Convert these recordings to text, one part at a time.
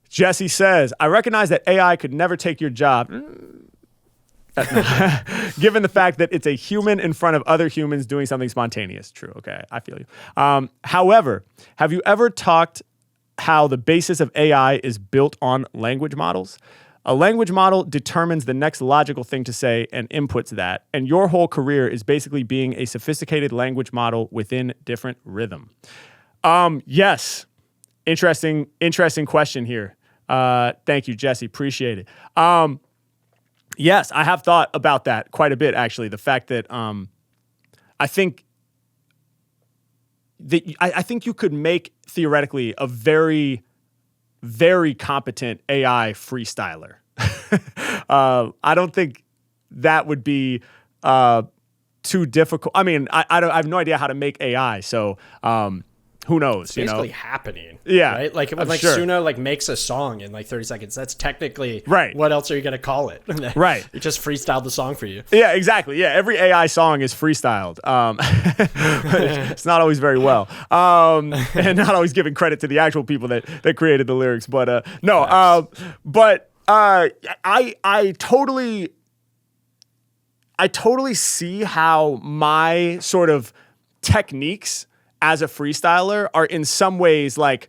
Jesse says, I recognize that AI could never take your job. Given the fact that it's a human in front of other humans doing something spontaneous. True. Okay. I feel you. However, have you ever talked how the basis of AI is built on language models? A language model determines the next logical thing to say and inputs that. And your whole career is basically being a sophisticated language model within different rhythm. Yes. Interesting question here. Thank you, Jesse. Appreciate it. Yes, I have thought about that quite a bit, actually. The fact that I think you could make theoretically a very, very competent AI freestyler. I don't think that would be too difficult. I mean, I have no idea how to make AI, so who knows? It's basically happening. Yeah, right. Like when Suno makes a song in like 30 seconds. That's technically right. What else are you gonna call it? Right. It just freestyled the song for you. Yeah, exactly. Yeah, every AI song is freestyled. It's not always very well, and not always giving credit to the actual people that created the lyrics. But I totally see how my sort of techniques as a freestyler are in some ways like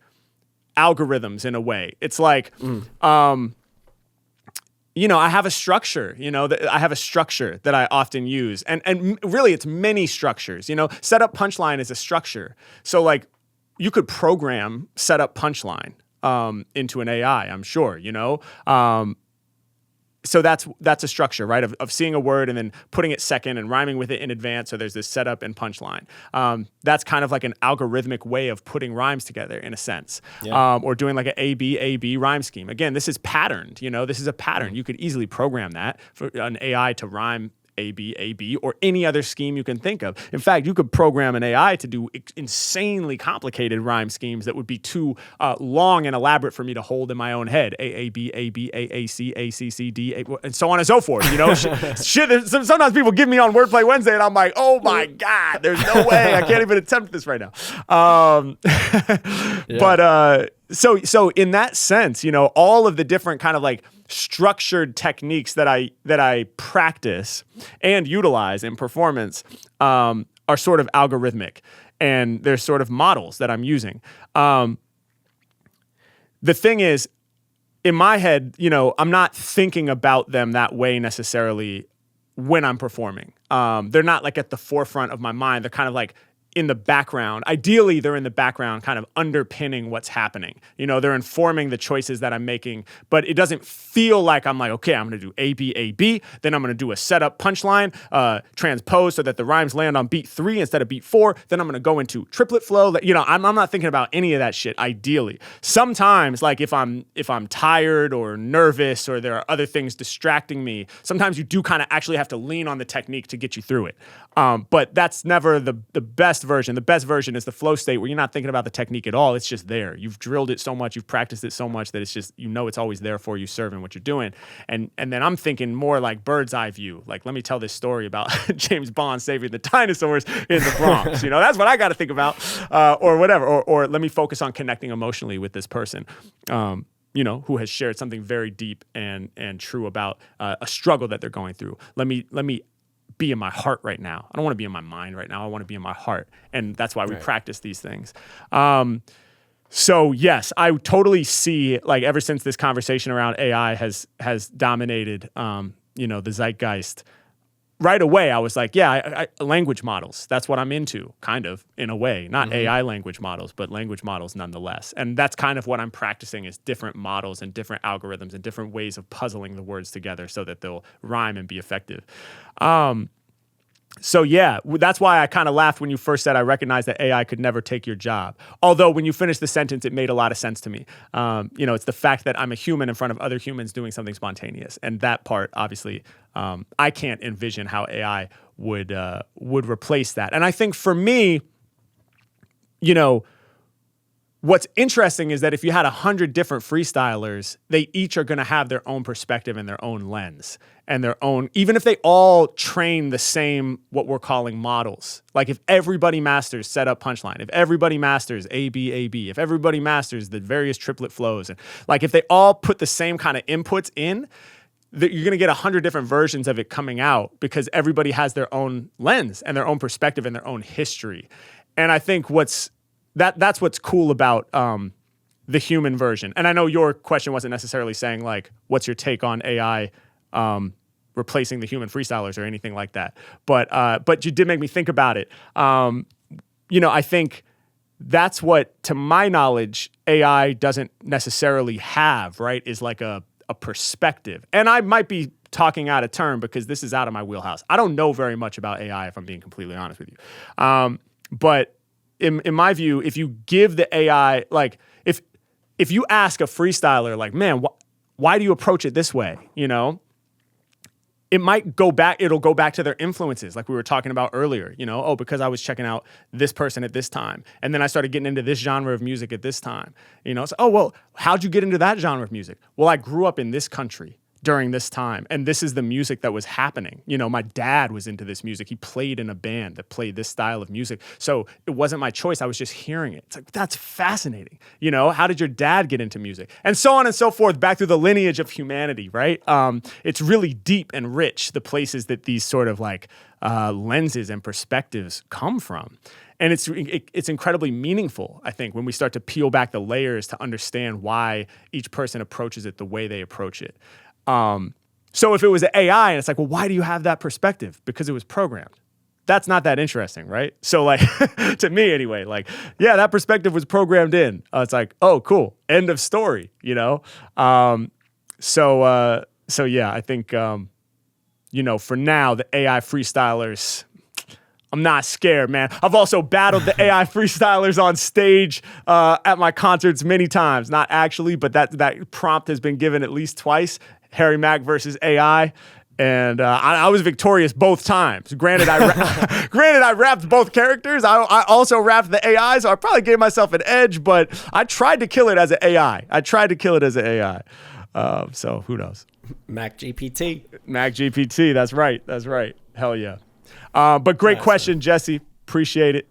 algorithms in a way. It's like, I have a structure, I have a structure that I often use. And really it's many structures, setup punchline is a structure. So like you could program setup punchline into an AI, I'm sure, so that's a structure, right? Of seeing a word and then putting it second and rhyming with it in advance. So there's this setup and punchline. That's kind of like an algorithmic way of putting rhymes together in a sense, or doing like an A-B rhyme scheme. Again, this is patterned. This is a pattern. You could easily program that for an AI to rhyme A-B, or any other scheme you can think of. In fact, you could program an AI to do insanely complicated rhyme schemes that would be too long and elaborate for me to hold in my own head. A-A-B, A-B, A-A-C, A-C-C-D, and so on and so forth. Shit, sometimes people give me on Wordplay Wednesday, and I'm like, oh my God, there's no way. I can't even attempt this right now. But so in that sense, all of the different kind of like structured techniques that I practice and utilize in performance are sort of algorithmic, and they're sort of models that I'm using. The thing is, in my head, I'm not thinking about them that way necessarily when I'm performing. They're not like at the forefront of my mind. They're kind of like in the background. Ideally, they're in the background kind of underpinning what's happening. They're informing the choices that I'm making, but it doesn't feel like I'm like, okay, I'm going to do A, B, A, B. Then I'm going to do a setup punchline, transpose so that the rhymes land on beat 3 instead of beat 4. Then I'm going to go into triplet flow. I'm not thinking about any of that shit ideally. Sometimes, like if I'm tired or nervous or there are other things distracting me, sometimes you do kind of actually have to lean on the technique to get you through it. But that's never the best version. The best version is the flow state where you're not thinking about the technique at all. It's just there. You've drilled it so much, you've practiced it so much that it's just, it's always there for you, serving what you're doing. And then I'm thinking more like bird's eye view. Like, let me tell this story about James Bond saving the dinosaurs in the Bronx. That's what I got to think about, or whatever. Or let me focus on connecting emotionally with this person, who has shared something very deep and true about a struggle that they're going through. Let me be in my heart right now. I don't want to be in my mind right now. I want to be in my heart. And that's why we practice these things. So yes, I totally see, like, ever since this conversation around AI has dominated, the zeitgeist, right away I was like, I language models. That's what I'm into, kind of, in a way. Not AI language models, but language models nonetheless. And that's kind of what I'm practicing, is different models and different algorithms and different ways of puzzling the words together so that they'll rhyme and be effective. So yeah, that's why I kind of laughed when you first said I recognize that AI could never take your job. Although when you finished the sentence, it made a lot of sense to me. It's the fact that I'm a human in front of other humans doing something spontaneous, and that part, obviously, I can't envision how AI would replace that. And I think for me, what's interesting is that if you had 100 different freestylers, they each are going to have their own perspective and their own lens and their own, even if they all train the same, what we're calling models. Like if everybody masters setup punchline, if everybody masters A, B, if everybody masters the various triplet flows, and like if they all put the same kind of inputs in, that you're going to get 100 different versions of it coming out because everybody has their own lens and their own perspective and their own history. And I think that's what's cool about the human version. And I know your question wasn't necessarily saying like, what's your take on AI replacing the human freestylers or anything like that. But you did make me think about it. I think that's what, to my knowledge, AI doesn't necessarily have, right, is like a perspective. And I might be talking out of turn because this is out of my wheelhouse. I don't know very much about AI, if I'm being completely honest with you. But in my view, if you give the AI, like if you ask a freestyler, like, man, why do you approach it this way? It'll go back to their influences, like we were talking about earlier, because I was checking out this person at this time. And then I started getting into this genre of music at this time. So, how'd you get into that genre of music? Well, I grew up in this country during this time, and this is the music that was happening. My dad was into this music. He played in a band that played this style of music. So it wasn't my choice. I was just hearing it. It's like, that's fascinating. How did your dad get into music? And so on and so forth, back through the lineage of humanity, right? It's really deep and rich, the places that these sort of like lenses and perspectives come from. And it's incredibly meaningful, I think, when we start to peel back the layers to understand why each person approaches it the way they approach it. So if it was an AI and it's like, well, why do you have that perspective? Because it was programmed. That's not that interesting, right? So like, to me anyway, like, yeah, that perspective was programmed in. It's like, oh, cool. End of story, So yeah, I think, for now, the AI freestylers, I'm not scared, man. I've also battled the AI freestylers on stage at my concerts many times. Not actually, but that prompt has been given at least twice. Harry Mack versus AI, and I was victorious both times. Granted, I rapped both characters. I also rapped the AI, so I probably gave myself an edge. But I tried to kill it as an AI. So who knows? Mack GPT. Mack GPT. That's right. Hell yeah. But great question, Jesse. Appreciate it.